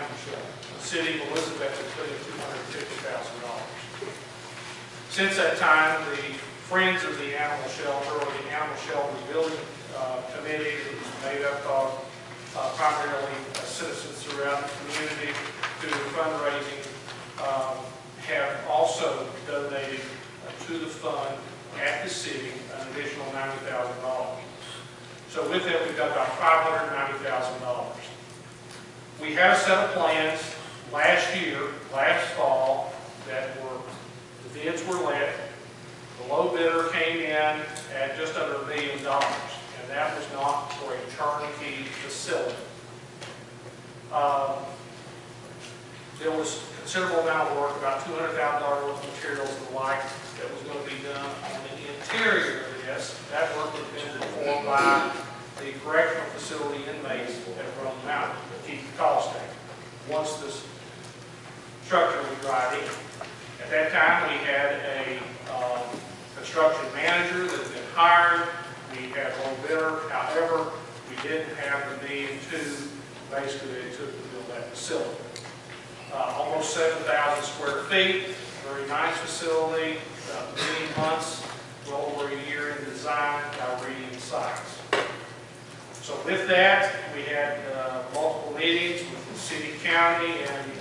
animal shelter. The city of Elizabeth has put in $250,000. Since that time, the Friends of the Animal Shelter, or the Animal Shelter Building Committee, that was made up of primarily citizens throughout the community through fundraising, have also donated to the fund at the city an additional $90,000. So with that, we've got about $590,000. We have a set of plans last fall, that the bids were let. The low bidder came in at just under $1 million, and that was not for a turnkey facility. There was a considerable amount of work, about $200,000 worth of materials and the like, that was going to be done on the interior of this. That work would have been performed by the correctional facility inmates at Rome Mountain to keep the cost down once this structure was dried in. At that time, we had a construction manager that had been hired. We had a low bidder. However, we didn't have the $1.2 million basically that it took to build that facility. Almost 7,000 square feet, very nice facility, many months, well over a year in design, now reading the sites. So with that, we had multiple meetings with the city, county, and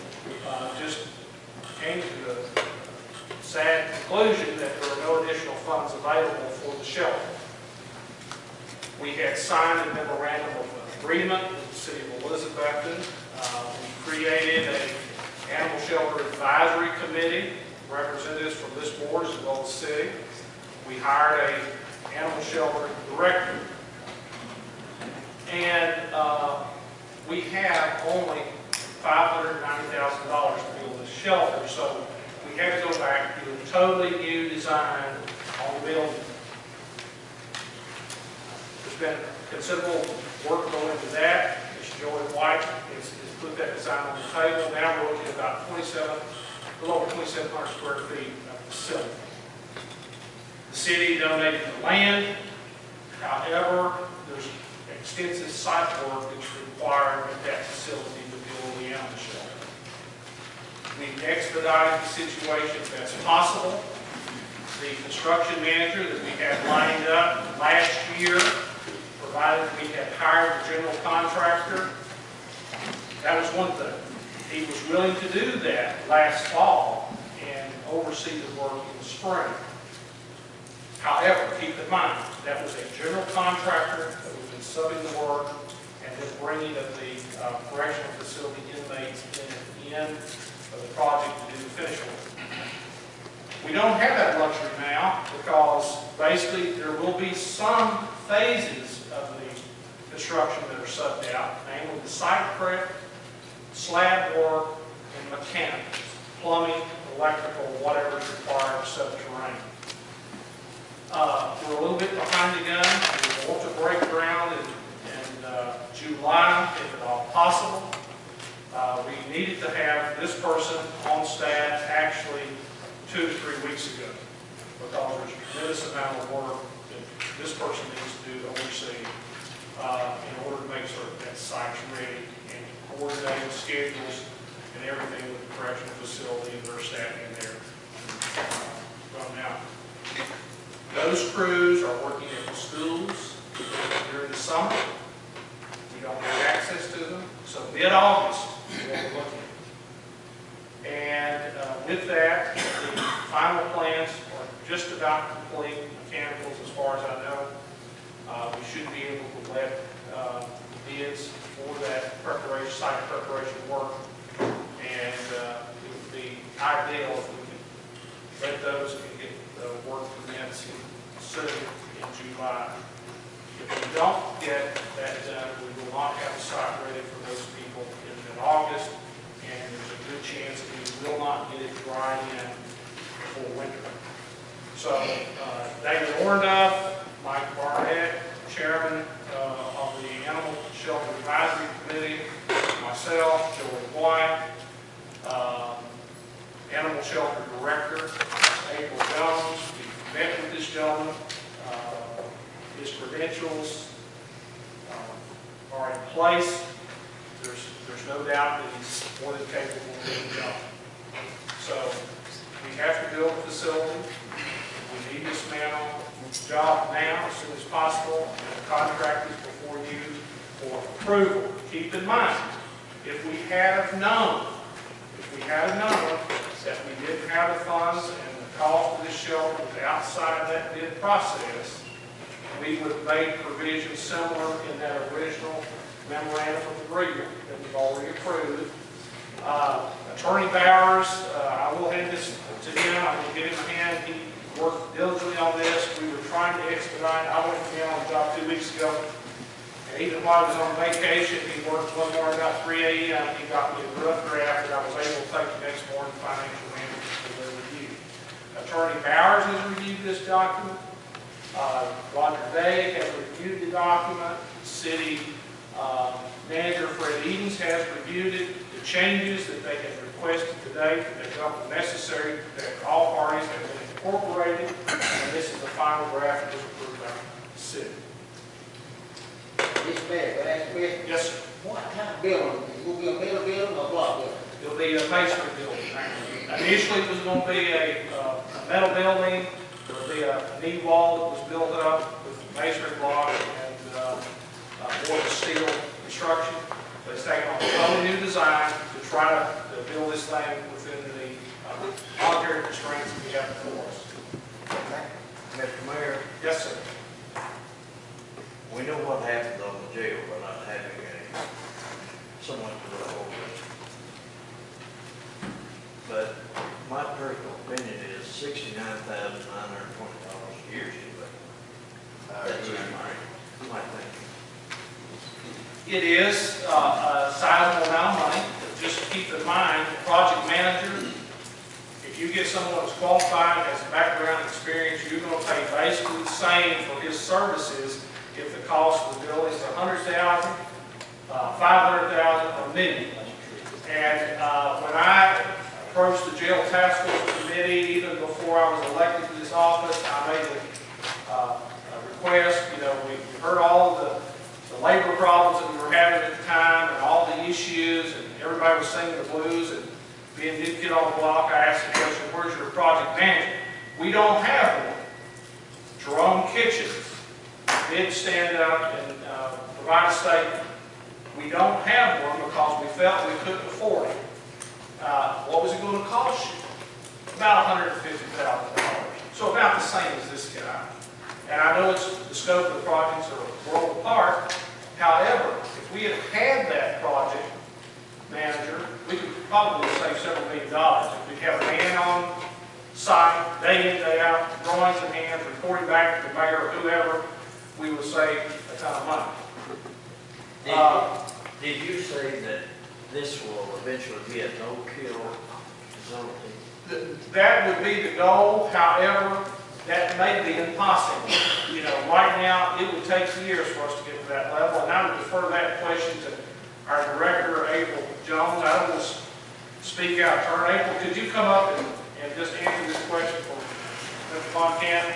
just came to the sad conclusion that there were no additional funds available for the shelter. We had signed a memorandum of agreement with the city of Elizabethton. We created an animal shelter advisory committee, representatives from this board as well as the city. We hired an animal shelter director. And we have only $590,000 to build this shelter, so we had to go back to a totally new design on the building. There's been considerable work going into that. Ms. Joy White has put that design on the table. Now we're looking at about a little over 2,700 square feet of facility. The city donated the land. However, there's extensive site work that's required at that facility to build the animal shelter. We've expedited the situation if that's possible. The construction manager that we had lined up last year, provided we had hired the general contractor, that was one thing. He was willing to do that last fall and oversee the work in the spring. However, keep in mind, that was a general contractor that was been subbing the work and then bringing of the correctional facility inmates in at the end of the project to do the finish work. We don't have that luxury now because basically there will be some phases of the construction that are subbed out, namely the site prep, slab work, and mechanics, plumbing, electrical, whatever is required to subterranean. We're a little bit behind the gun. We want to break ground in July, if at all possible. We needed to have this person on staff actually 2 to 3 weeks ago because there's a tremendous amount of work that this person needs to do to oversee in order to make sure that site's ready and coordinating schedules and everything with the correctional facility and their staff in there from now. Those crews are working at the schools during the summer. We don't have access to them. So mid-August is what we're looking at. And with that, the final plans are just about complete, mechanicals as far as I know. We should be able to let bids for that preparation, site preparation work. And it would be ideal if we could let those and get the work commencing soon in July. If we don't get that done, we will not have a site ready for those people in mid-August, and there's a good chance that we will not get it dried in before winter. So David Orndorff, Mike Barnett, Chairman of the Animal Shelter Advisory Committee, myself, Joey White, Animal Shelter Director, April Jones. We met with this gentleman. His credentials are in place. There's there's no doubt that he's more than capable of doing the job. So we have to build a facility. We need this man on the job now as soon as possible, and the contract is before you for approval. Keep in mind, if we had known that we didn't have the funds and the cost of this shelter was outside of that bid process, we would have made provisions similar in that original memorandum of agreement that we've already approved. Attorney Bowers, I will hand this to him. I will give him a hand. He worked diligently on this. We were trying to expedite. I went to him on the job 2 weeks ago. And even while I was on vacation, he worked one morning about 3 a.m. He got me a rough draft that I was able to take the next morning to financial management for their review. Attorney Bowers has reviewed this document. Roger Day has reviewed the document. City Manager Fred Edens has reviewed it. The changes that they have requested today, they felt necessary, that all parties have been incorporated, and this is the final draft that was approved by the city. Mr. Mayor, can I ask a question? Yes, sir. What kind of building? Is it going to be a metal building or a block building? It'll be a masonry building. Initially, it was going to be a metal building. There will be a knee wall that was built up with masonry block and more of a steel construction. But it's taken on a totally new design to try to build this thing within the monetary constraints that we have before us. Mr. Mayor, Yes, sir. we know what happened on the jail by not having someone to look over it. But my personal opinion is $69,920 a year should be. That's my thinking. It is a sizable amount of money. Just keep in mind, the project manager, if you get someone who's qualified, has background experience, you're going to pay basically the same for his services if the cost of the bill is $100,000, $500,000, or $1 million. And when I approached the jail task force committee, even before I was elected to this office, I made a request. You know, we heard all of the labor problems that we were having at the time and all the issues, and everybody was singing the blues, and being new kid on the block, I asked the question, where's your project manager? We don't have one. Jerome Kitchens did stand up and provide a statement. We don't have one because we felt we couldn't afford it. What was it going to cost you? About $150,000. So about the same as this guy. And I know it's the scope of the projects are a world apart. However, if we had had that project manager, we could probably save several $1 million. If we have a man on site, day in, day out, drawings in hand, reporting back to the mayor or whoever, we would save a ton of money. Did you say that this will eventually be a no-kill facility? That would be the goal. However, that may be impossible. You know, right now, it would take years for us to get to that level, and I would defer that question to our director, April Jones. I don't want to speak out of turn. April, could you come up and just answer this question for Mr. Montana?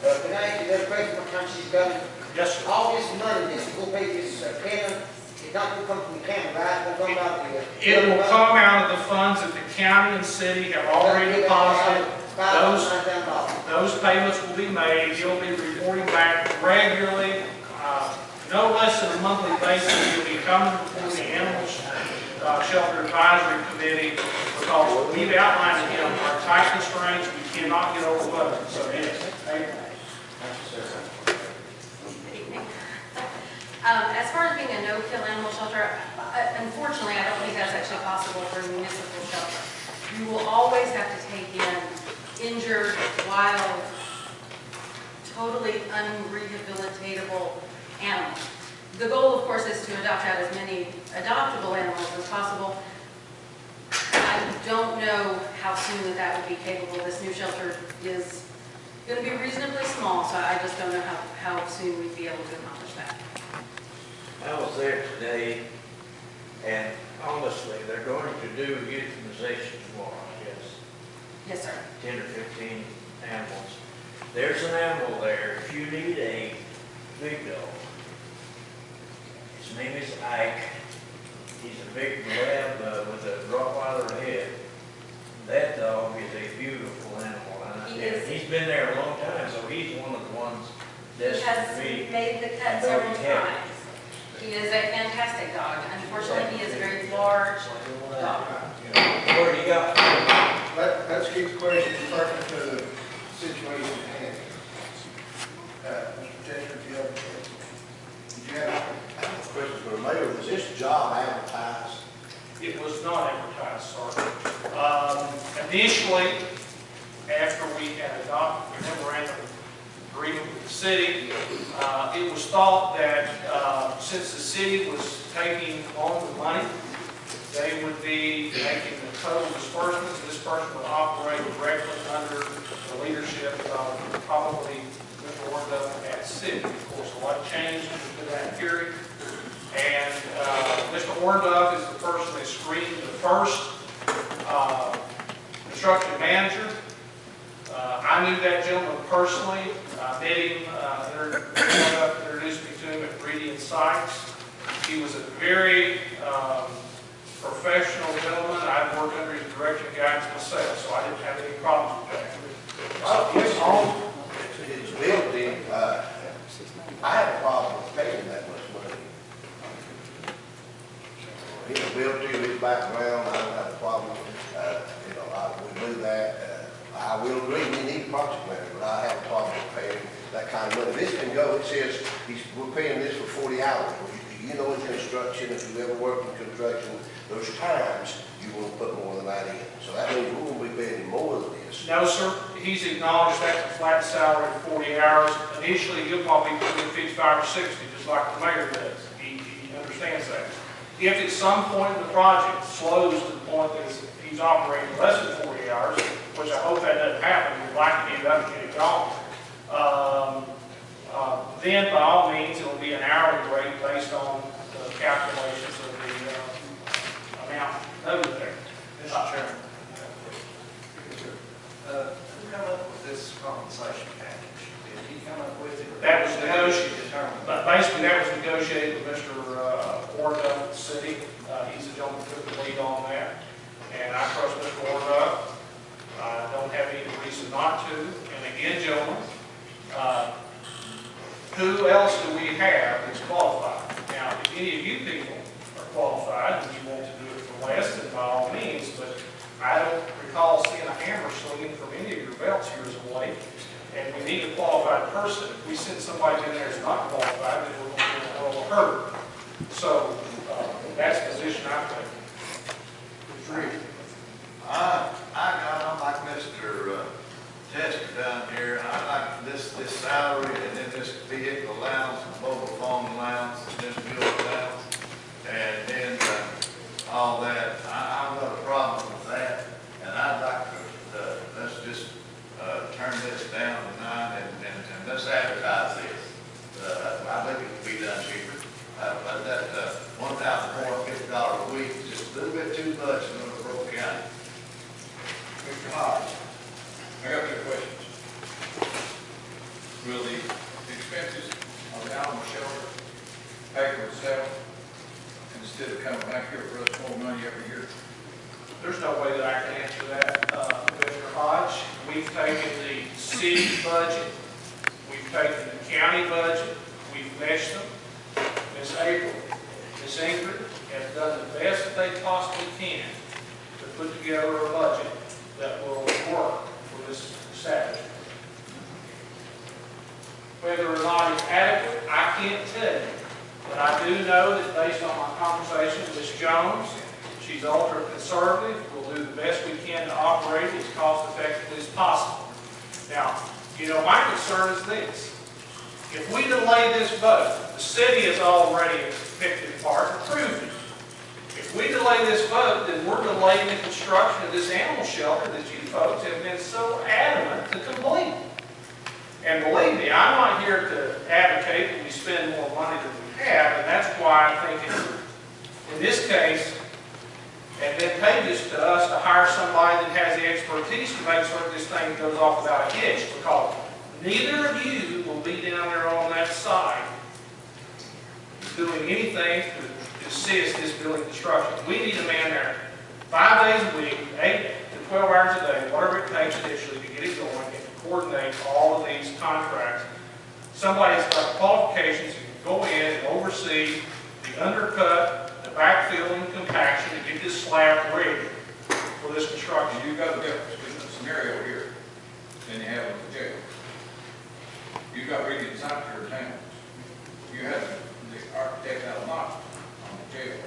Can I ask you that question what time she's got it? Yes, sir. All this money that's going to pay this county, it's not going to come from the county, right? It's going to come out of the... It will come out of the funds that the county and city have already deposited. Those payments will be made. He'll be reporting back regularly, no less than a monthly basis. He'll be coming before the Animal Shelter Advisory Committee because we've outlined to him our tight constraints. We cannot get over budget. So yes. As far as being a no-kill animal shelter, unfortunately, I don't think that's actually possible for a municipal shelter. You will always have to take in injured, wild, totally unrehabilitatable animals. The goal, of course, is to adopt out as many adoptable animals as possible. I don't know how soon that would be capable. This new shelter is going to be reasonably small, so I just don't know how soon we'd be able to accomplish that. I was there today, and honestly, they're going to do euthanization tomorrow, I guess. Yes, sir. 10 or 15 animals. There's an animal there. If you need a big dog, it's His name is Ike. He's a big lab with a Rottweiler head. That dog is a beautiful animal. He is. He's been there a long time, so he's one of the ones He that's has for me. made the cut Very several heavy. times. He is a fantastic dog. Unfortunately, he is a very large dog. What do you got? Let's keep the questions pertinent to the situation at hand. Mr. Chester, do you have a question? Did you have I have a question for the mayor. Was this job advertised? It was not advertised, sir. Initially, after we had adopted the memorandum of agreement with the city, it was thought that since the city was taking on the money, they would be making the total disbursements. This person would operate directly under the leadership of probably Mr. Orndale at city. Of course, a lot changed in that period. And Mr. Orndale is the person that screened the first construction manager. I knew that gentleman personally. I met him, introduced me to him at Meridian Sites. He was a very professional gentleman. I've worked under his direction and guidance myself, so I didn't have any problems with that. His home, his building, I have a problem with paying that much money. His building, his background, I don't have a problem. You know, we do that. I will agree, we need a project manager, but I have a problem with paying that kind of money. This can go, it says, we're paying this for 40 hours. Well, you know, in construction, if you ever worked in construction, there's times you want to put more than that in. So that means we're going to be paying more than this. No, sir. He's acknowledged that's a flat salary of 40 hours. Initially, he'll probably put in 55 or 60, just like the mayor does. He understands that. If at some point in the project slows to the point that he's operating less than 40 hours, which I hope that doesn't happen, we'd like to get it up and get it gone, then by all means, it'll be an hourly rate based on the calculations of the amount noted there. Mr. Chairman, who come up with this compensation package? Did he come up with it? That was negotiated. Determined? But basically, that was negotiated with Mr. Orndale at the city. He's the gentleman who took the lead on that. And I trust Mr. Orndale. I don't have any reason not to. And again, gentlemen, who else do we have that's qualified? Now, if any of you people are qualified and you want to do it for less, then by all means, but I don't recall seeing a hammer swinging from any of your belts here as of late. And we need a qualified person. If we send somebody in there that's not qualified, then we're going to get a hell of a hurt. So that's the position I'm taking. I'm like Mr. Tester down here. I like this salary and then this vehicle allowance, mobile phone allowance, and this bill allowance, and then all that. I've got a problem with that, and I'd like to, let's just turn this down tonight and let's advertise this. I think it could be done cheaper. But that $1,450 a week is just a little bit too much in North County. Mr. Hodge? I got two questions. Will the expenses of the animal shelter pay for itself instead of coming back here for us more money every year? There's no way that I can answer that, Mr. Hodge. We've taken the city budget, we've taken the county budget, we've meshed them. Ms. April, Ms. Ingrid have done the best that they possibly can to put together a budget that will work for this establishment. Whether or not it's adequate, I can't tell you. But I do know that based on my conversation with Ms. Jones, she's ultra conservative. We'll do the best we can to operate as cost effectively as possible. Now, you know, my concern is this. If we delay this vote, the city has already picked it apart and approved it. If we delay this vote, then we're delaying the construction of this animal shelter that you folks have been so adamant to complete. And believe me, I'm not here to advocate that we spend more money than we have, and that's why I think it's, in this case, advantageous to us to hire somebody that has the expertise to make certain this thing goes off without a hitch, because neither of you will be down there on that site doing anything to assist this building construction. We need a man there 5 days a week, 8 to 12 hours a day, whatever it takes initially to get it going and to coordinate all of these contracts. Somebody that's got qualifications who can go in and oversee the undercut, the backfill and compaction to get this slab ready for this construction. You've got a different scenario here than you have with the jail. You've got really inside your town. You have the architect out of Knox on the jail.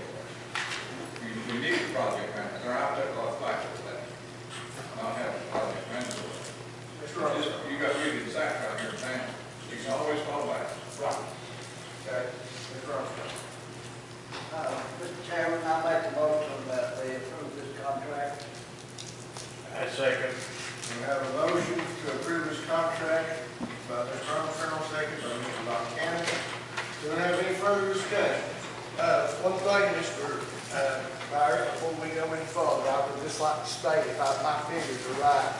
We need a project manager. They're out there a lot of fight with that. Not have a project manager. You got really inside right here in town. You can always fall back. Right. Okay, Mr. Armstrong. Mr. Chairman, I make the motion that we approve this contract. I second. We have a motion to approve this contract by Mr. Armstrong, second by Mr. Buchanan. Do we have any further discussion? One thing, Mr. Myers, before we go any further, I would just like to state, if my figures are right,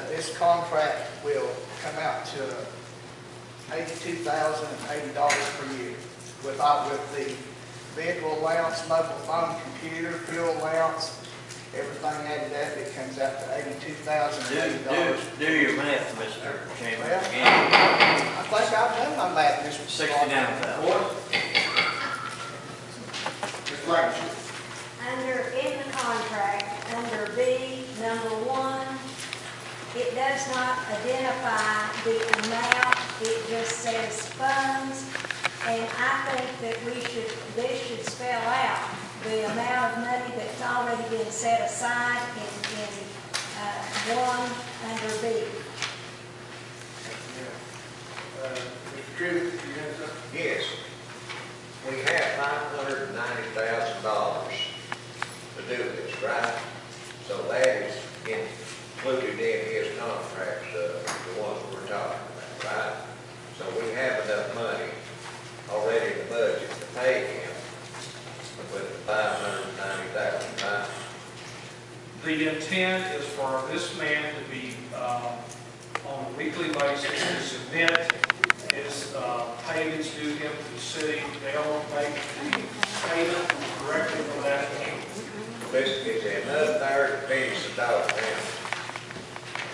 this contract will come out to $82,080 per year with the vehicle allowance, mobile phone, computer, fuel allowance, everything added up, it comes out to $82,080. Do your math, Mr. Chairman. Well, I think I've done my math, Mr. 69,000. Ms. Blankenship. In the contract, under B, number 1, it does not identify the amount, it just says funds. And I think that this should spell out the amount of money that's already been set aside in 1 under B. Mr. Trivett, you have something? Yes. We have $590,000 to do this, right? So that is included in his contracts, the ones we're talking about, right? So we have enough money already in the budget to pay him with $590,000, right? The intent is for this man to be, on a weekly basis, to submit his payments due him to the city. They'll make the payment directly from that account. Is there enough there to finish the dollar amount?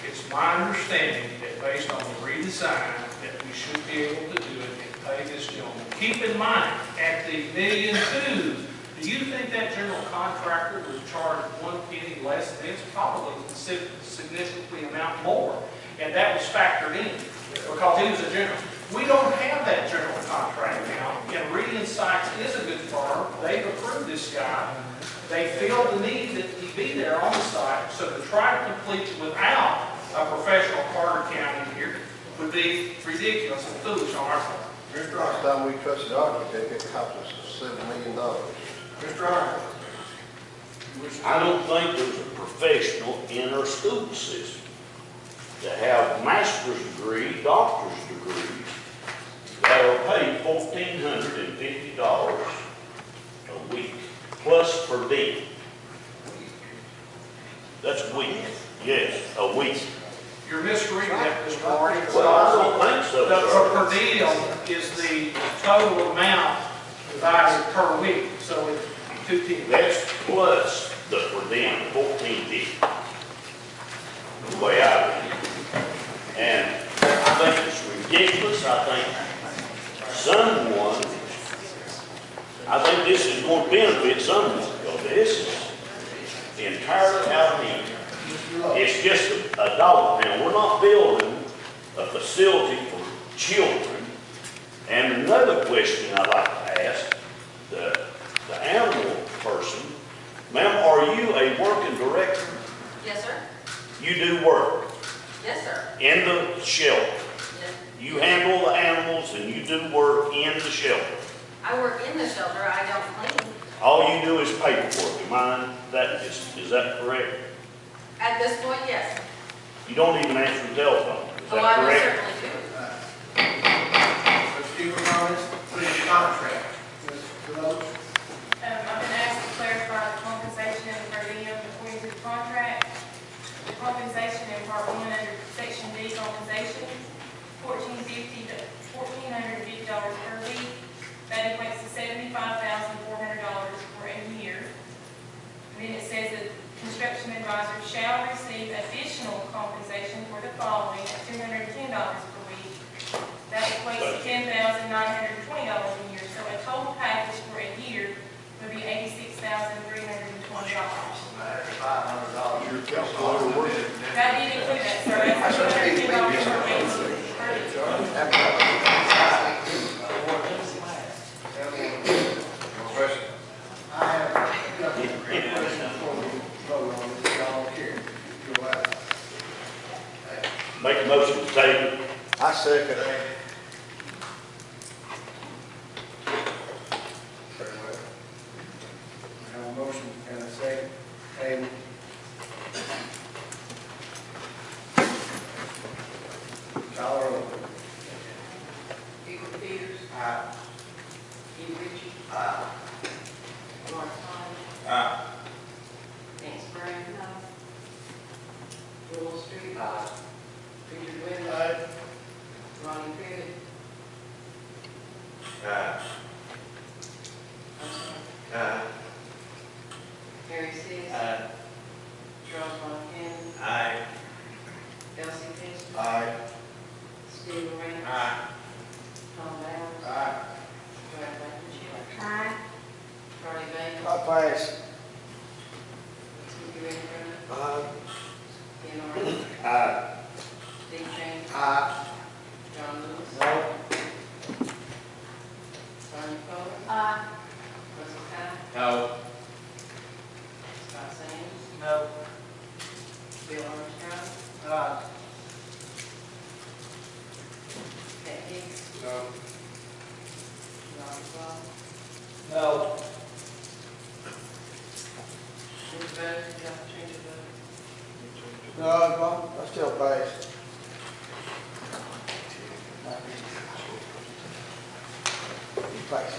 It's my understanding that based on the redesign, that we should be able to do it and pay this gentleman. Keep in mind, at the $1.2 million, do you think that general contractor would charge 1 penny less than this? Probably significantly amount more. And that was factored in because he was a general. We don't have that general contract now. And Reed Insights is a good firm. They've approved this guy. They feel the need that he be there on the site. So to try to complete it without a professional Carter County here would be ridiculous and foolish on our part. Mr. Last Armstrong. time we trusted architect, it cost us $7 million. Mr. Armstrong. I don't think there's a professional in our school system that have master's degree, doctor's degree, that are paid $1,450 a week, plus per diem. That's a week. Yes, a week. You're misreading that, Mr. Marty. Well, I don't think so, The sir. per diem is the total amount divided per week, so it's 2 That's plus the per diem, $1,450. The way I read it. And I think it's ridiculous. I think this is going to benefit someone, because this is entirely out of hand. It's just a dollar. Now, we're not building a facility for children. And another question I'd like to ask the animal person, ma'am, are you a working director? Yes, sir. You do work Yes, sir. in the shelter. Yes. You handle the animals and you do work in the shelter. I work in the shelter, I don't clean. All you do is paperwork. Is that correct? At this point, yes. You don't even answer the telephone. Is Oh, I that will correct? certainly do. Let's keep it honest, please, contract. Ms. Deloach. I've been asked to clarify the compensation and per diem according to the contract. The compensation in part 1 under section D compensation, $1,450 per week. That equates a motion to table. I second it. Very well. We have a motion and a second. Table. Call the roll. Hubert Peters, Aye. Hugh Ritchie, Aye. Lawrence Todd, Aye. Nancy Brown, Joel Street, Aye. Richard Winters, Aye. Ronnie Crivitt, Aye. Aye. Harry Seas, Aye. Charles Von Cannon, Aye. Elsie Testor, Aye. Steve Ray, Aye. Tom Bowers, Aye. Joanne Blankenship, Aye. Charlie Bailey, I pass. Timothy Redfern, Aye. Ken Arden, Aye. Steve Chambers, Aye. John Lewis, No. Sonia Coler, Aye. Russell Cott, No. Scott Sands, No. Bill Armstrong, Aye. Pat Hicks, No. Ronnie Clark, No. Mr. Bowers, did y'all change your vote? No, I still pass. You pass.